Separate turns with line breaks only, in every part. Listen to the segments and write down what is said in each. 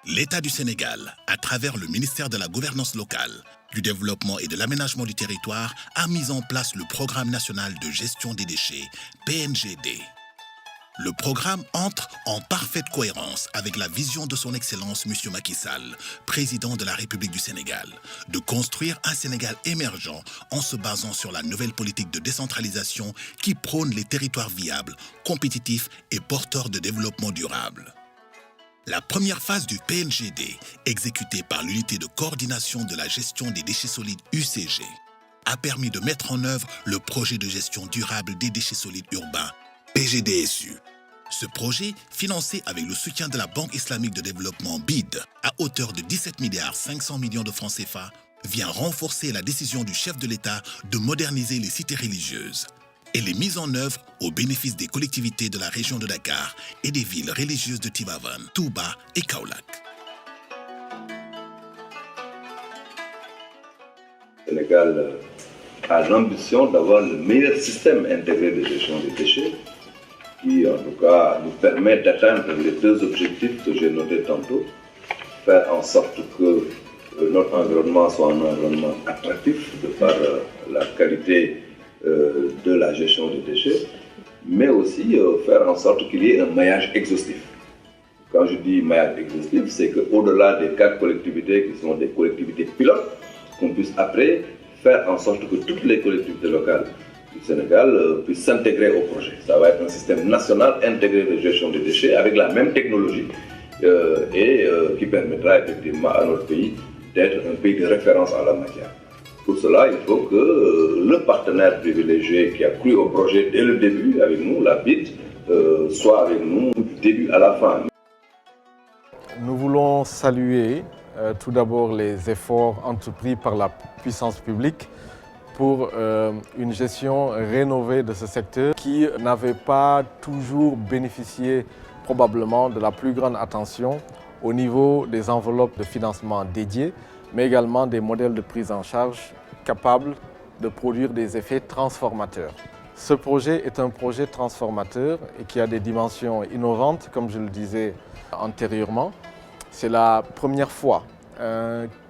L'État du Sénégal, à travers le ministère de la Gouvernance locale, du Développement et de l'Aménagement du territoire, a mis en place le Programme national de gestion des déchets, PNGD. Le programme entre en parfaite cohérence avec la vision de son Excellence M. Macky Sall, président de la République du Sénégal, de construire un Sénégal émergent en se basant sur la nouvelle politique de décentralisation qui prône les territoires viables, compétitifs et porteurs de développement durable. La première phase du PNGD, exécutée par l'unité de coordination de la gestion des déchets solides UCG, a permis de mettre en œuvre le projet de gestion durable des déchets solides urbains, PGDSU. Ce projet, financé avec le soutien de la Banque islamique de développement BID à hauteur de 17 milliards 500 millions de francs CFA, vient renforcer la décision du chef de l'État de moderniser les cités religieuses. Elle est mise en œuvre au bénéfice des collectivités de la région de Dakar et des villes religieuses de Tivaouane, Touba et Kaolack.
Le Sénégal a l'ambition d'avoir le meilleur système intégré de gestion des déchets qui, en tout cas, nous permet d'atteindre les deux objectifs que j'ai notés tantôt. Faire en sorte que notre environnement soit un environnement attractif de par la qualité de la gestion des déchets, mais aussi faire en sorte qu'il y ait un maillage exhaustif. Quand je dis maillage exhaustif, c'est qu'au-delà des 4 collectivités qui sont des collectivités pilotes, qu'on puisse après faire en sorte que toutes les collectivités locales du Sénégal puissent s'intégrer au projet. Ça va être un système national intégré de gestion des déchets avec la même technologie et qui permettra effectivement à notre pays d'être un pays de référence en la matière. Pour cela, il faut que le partenaire privilégié qui a cru au projet dès le début avec nous, la BID, soit avec nous du début à la fin.
Nous voulons saluer tout d'abord les efforts entrepris par la puissance publique pour une gestion rénovée de ce secteur qui n'avait pas toujours bénéficié probablement de la plus grande attention au niveau des enveloppes de financement dédiées, mais également des modèles de prise en charge capables de produire des effets transformateurs. Ce projet est un projet transformateur et qui a des dimensions innovantes, comme je le disais antérieurement. C'est la première fois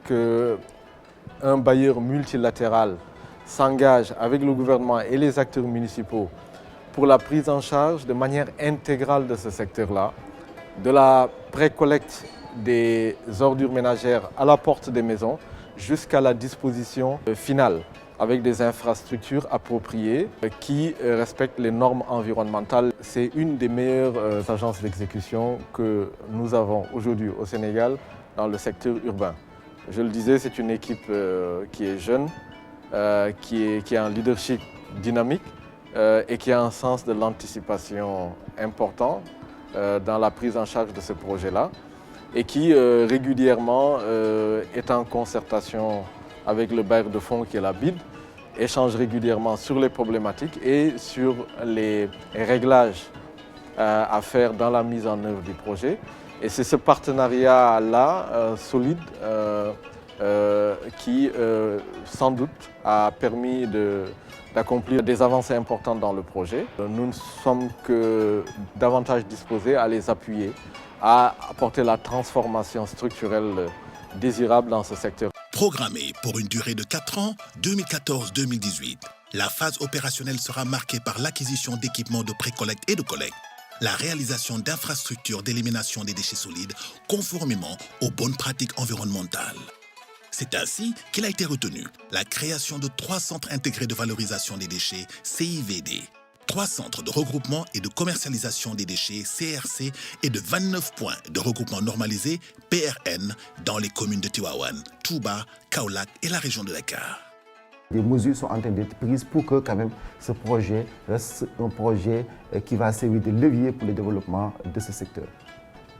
qu'un bailleur multilatéral s'engage avec le gouvernement et les acteurs municipaux pour la prise en charge de manière intégrale de ce secteur-là, de la précollecte des ordures ménagères à la porte des maisons jusqu'à la disposition finale avec des infrastructures appropriées qui respectent les normes environnementales. C'est une des meilleures agences d'exécution que nous avons aujourd'hui au Sénégal dans le secteur urbain. Je le disais, c'est une équipe qui est jeune, qui a un leadership dynamique et qui a un sens de l'anticipation important dans la prise en charge de ce projet-là et qui régulièrement est en concertation avec le bailleur de fonds qui est la BID, échange régulièrement sur les problématiques et sur les réglages à faire dans la mise en œuvre du projet. Et c'est ce partenariat-là solide qui, sans doute, a permis d'accomplir des avancées importantes dans le projet. Nous ne sommes que davantage disposés à les appuyer, à apporter la transformation structurelle désirable dans ce secteur.
Programmée pour une durée de 4 ans, 2014-2018, la phase opérationnelle sera marquée par l'acquisition d'équipements de précollecte et de collecte, la réalisation d'infrastructures d'élimination des déchets solides conformément aux bonnes pratiques environnementales. C'est ainsi qu'il a été retenu la création de 3 centres intégrés de valorisation des déchets, CIVD, 3 centres de regroupement et de commercialisation des déchets, CRC, et de 29 points de regroupement normalisé, PRN, dans les communes de Tivaouane, Touba, Kaolack et la région de Dakar.
Des mesures sont en train d'être prises pour que quand même ce projet reste un projet qui va servir de levier pour le développement de ce secteur.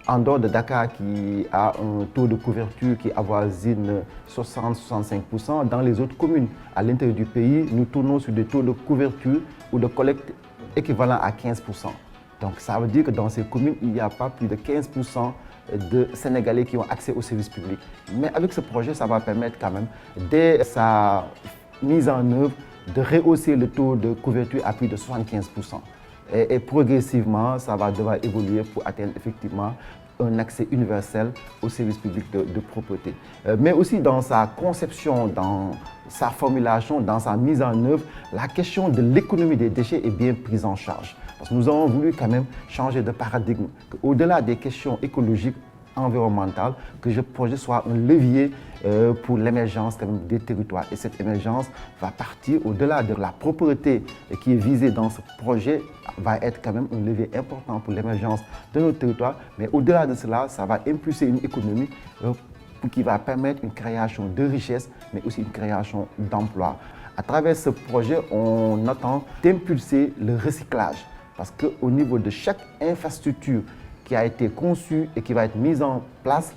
En dehors de Dakar qui a un taux de couverture qui avoisine 60-65%, dans les autres communes à l'intérieur du pays, nous tournons sur des taux de couverture ou de collecte équivalents à 15%. Donc ça veut dire que dans ces communes, il n'y a pas plus de 15% de Sénégalais qui ont accès aux services publics. Mais avec ce projet, ça va permettre quand même, dès sa mise en œuvre, de rehausser le taux de couverture à plus de 75%. Et progressivement, ça va devoir évoluer pour atteindre effectivement un accès universel aux services publics de propreté. Mais aussi dans sa conception, dans sa formulation, dans sa mise en œuvre, la question de l'économie des déchets est bien prise en charge. Parce que nous avons voulu quand même changer de paradigme. Au-delà des questions écologiques, environnementales, que ce projet soit un levier pour l'émergence des territoires. Et cette émergence va partir au-delà de la propreté qui est visée dans ce projet, va être quand même un levier important pour l'émergence de nos territoires. Mais au-delà de cela, ça va impulser une économie qui va permettre une création de richesses, mais aussi une création d'emplois. À travers ce projet, on attend d'impulser le recyclage. Parce qu'au niveau de chaque infrastructure qui a été conçue et qui va être mise en place,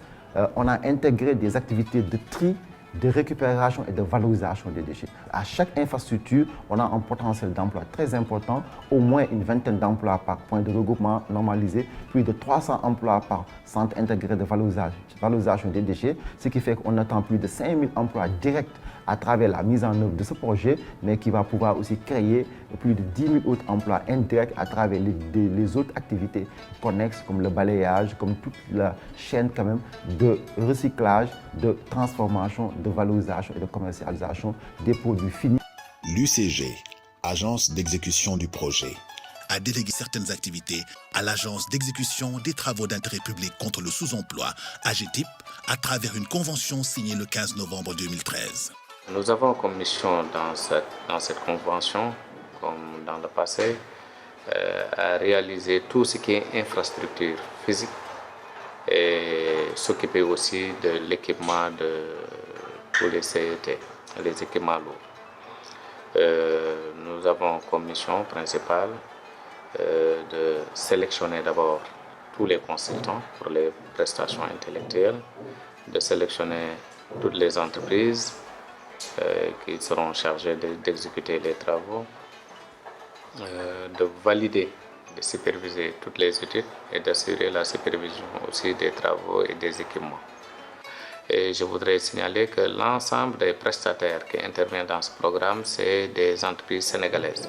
on a intégré des activités de tri, de récupération et de valorisation des déchets. À chaque infrastructure, on a un potentiel d'emploi très important, au moins une vingtaine d'emplois par point de regroupement normalisé, plus de 300 emplois par centre intégré de valorisation des déchets, ce qui fait qu'on attend plus de 5000 emplois directs à travers la mise en œuvre de ce projet, mais qui va pouvoir aussi créer plus de 10 000 autres emplois indirects à travers les autres activités connexes, comme le balayage, comme toute la chaîne quand même de recyclage, de transformation, de valorisation et de commercialisation des produits finis.
L'UCG, Agence d'exécution du projet, a délégué certaines activités à l'Agence d'exécution des travaux d'intérêt public contre le sous-emploi, AGETIP, à travers une convention signée le 15 novembre 2013.
Nous avons comme mission dans cette convention, comme dans le passé, à réaliser tout ce qui est infrastructure physique et s'occuper aussi de l'équipement de tous les CET, les équipements lourds. Nous avons comme mission principale de sélectionner d'abord tous les consultants pour les prestations intellectuelles, de sélectionner toutes les entreprises qui seront chargés d'exécuter les travaux, de valider, de superviser toutes les études et d'assurer la supervision aussi des travaux et des équipements. Et je voudrais signaler que l'ensemble des prestataires qui interviennent dans ce programme, c'est des entreprises sénégalaises.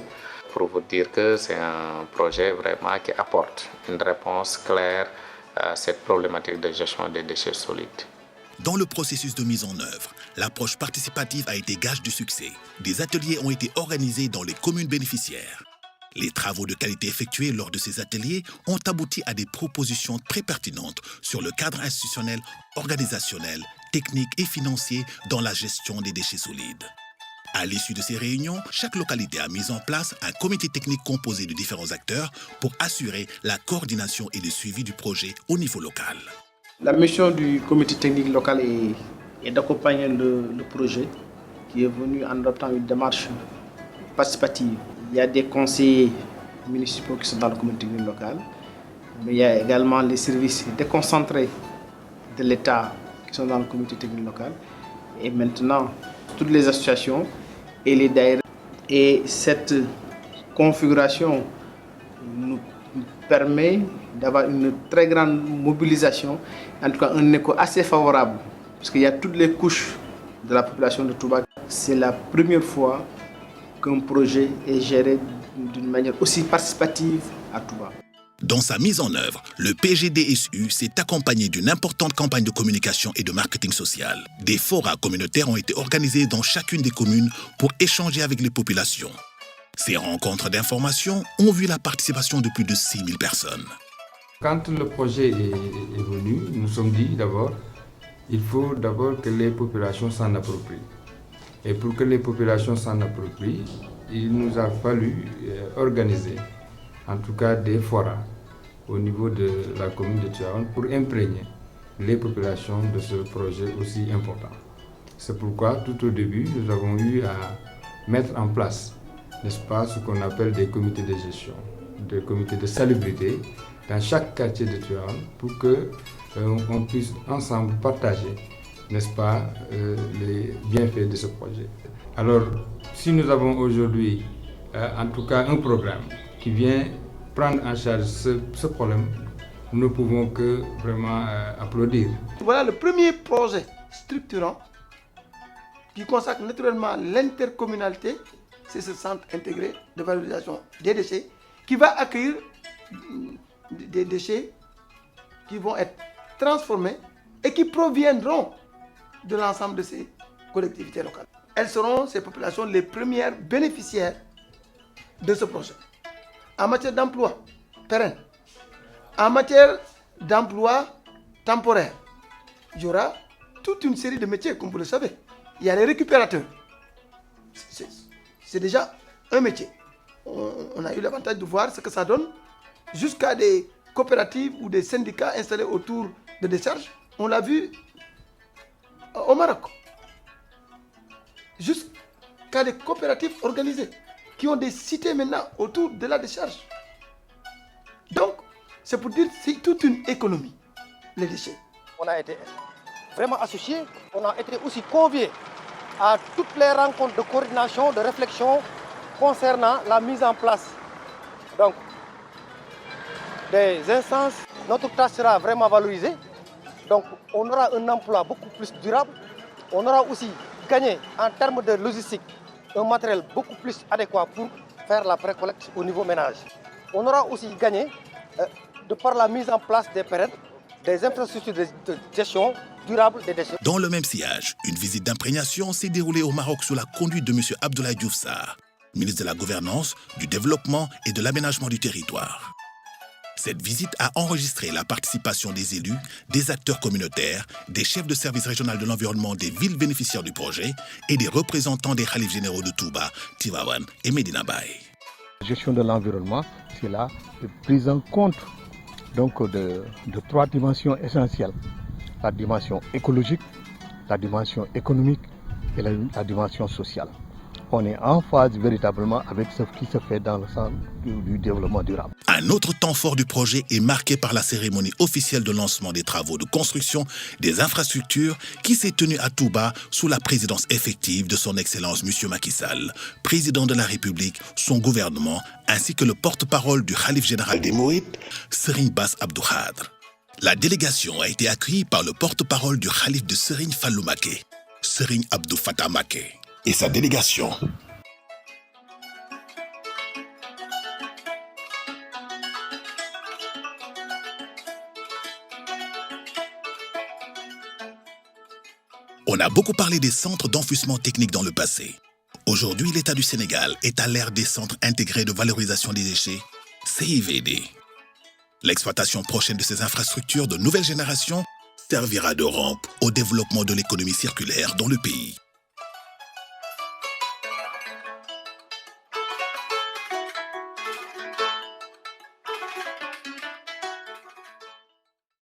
Pour vous dire que c'est un projet vraiment qui apporte une réponse claire à cette problématique de gestion des déchets solides.
Dans le processus de mise en œuvre, l'approche participative a été gage du succès. Des ateliers ont été organisés dans les communes bénéficiaires. Les travaux de qualité effectués lors de ces ateliers ont abouti à des propositions très pertinentes sur le cadre institutionnel, organisationnel, technique et financier dans la gestion des déchets solides. À l'issue de ces réunions, chaque localité a mis en place un comité technique composé de différents acteurs pour assurer la coordination et le suivi du projet au niveau local.
La mission du comité technique local est d'accompagner le projet qui est venu en adoptant une démarche participative. Il y a des conseillers municipaux qui sont dans le comité technique local, mais il y a également les services déconcentrés de l'État qui sont dans le comité technique local et maintenant toutes les associations et les daïras. Et cette configuration nous permet d'avoir une très grande mobilisation, en tout cas un écho assez favorable, parce qu'il y a toutes les couches de la population de Touba. C'est la première fois qu'un projet est géré d'une manière aussi participative à Touba.
Dans sa mise en œuvre, le PGDSU s'est accompagné d'une importante campagne de communication et de marketing social. Des forats communautaires ont été organisés dans chacune des communes pour échanger avec les populations. Ces rencontres d'information ont vu la participation de plus de 6000 personnes.
Quand le projet est venu, nous nous sommes dit d'abord, il faut d'abord que les populations s'en approprient. Et pour que les populations s'en approprient, il nous a fallu organiser, en tout cas des forats, au niveau de la commune de Tivaouane pour imprégner les populations de ce projet aussi important. C'est pourquoi tout au début, nous avons eu à mettre en place, n'est-ce pas, ce qu'on appelle des comités de gestion, des comités de salubrité dans chaque quartier de Tivaouane pour qu'on puisse ensemble partager, n'est-ce pas, les bienfaits de ce projet. Alors, si nous avons aujourd'hui, en tout cas, un programme qui vient prendre en charge ce problème, nous ne pouvons que vraiment applaudir.
Voilà le premier projet structurant qui consacre naturellement l'intercommunalité, c'est ce centre intégré de valorisation des déchets qui va accueillir des déchets qui vont être transformées et qui proviendront de l'ensemble de ces collectivités locales. Elles seront, ces populations, les premières bénéficiaires de ce projet. En matière d'emploi pérenne, en matière d'emploi temporaire, il y aura toute une série de métiers, comme vous le savez. Il y a les récupérateurs. C'est déjà un métier. On a eu l'avantage de voir ce que ça donne, jusqu'à des coopératives ou des syndicats installés autour de décharges. On l'a vu au Maroc. Jusqu'à des coopératives organisées qui ont des cités maintenant autour de la décharge. Donc, c'est pour dire que c'est toute une économie, les déchets.
On a été vraiment associés, on a été aussi conviés à toutes les rencontres de coordination, de réflexion concernant la mise en place donc, des instances. Notre tâche sera vraiment valorisée. Donc on aura un emploi beaucoup plus durable. On aura aussi gagné en termes de logistique un matériel beaucoup plus adéquat pour faire la précollecte au niveau ménage. On aura aussi gagné, de par la mise en place des périodes, des infrastructures de gestion durable des déchets.
Dans le même sillage, une visite d'imprégnation s'est déroulée au Maroc sous la conduite de M. Abdoulaye Diouf Sarr, ministre de la Gouvernance, du Développement et de l'Aménagement du Territoire. Cette visite a enregistré la participation des élus, des acteurs communautaires, des chefs de service régional de l'environnement des villes bénéficiaires du projet et des représentants des khalifes généraux de Touba, Tivaouane et Medina Baye.
La gestion de l'environnement, c'est la prise en compte donc, de trois dimensions essentielles. La dimension écologique, la dimension économique et la dimension sociale. On est en phase véritablement avec ce qui se fait dans le sens du développement durable.
Un autre temps fort du projet est marqué par la cérémonie officielle de lancement des travaux de construction des infrastructures qui s'est tenue à Touba sous la présidence effective de son Excellence M. Macky Sall, président de la République, son gouvernement, ainsi que le porte-parole du Khalif général des Mourides, Serigne Bass Abdou Khadre. La délégation a été accueillie par le porte-parole du Khalif de Serigne Fallou Mbacké, Serigne Abdou Fatah Mbacké, et sa délégation. On a beaucoup parlé des centres d'enfouissement technique dans le passé. Aujourd'hui, l'État du Sénégal est à l'ère des centres intégrés de valorisation des déchets, CIVD. L'exploitation prochaine de ces infrastructures de nouvelle génération servira de rampe au développement de l'économie circulaire dans le pays.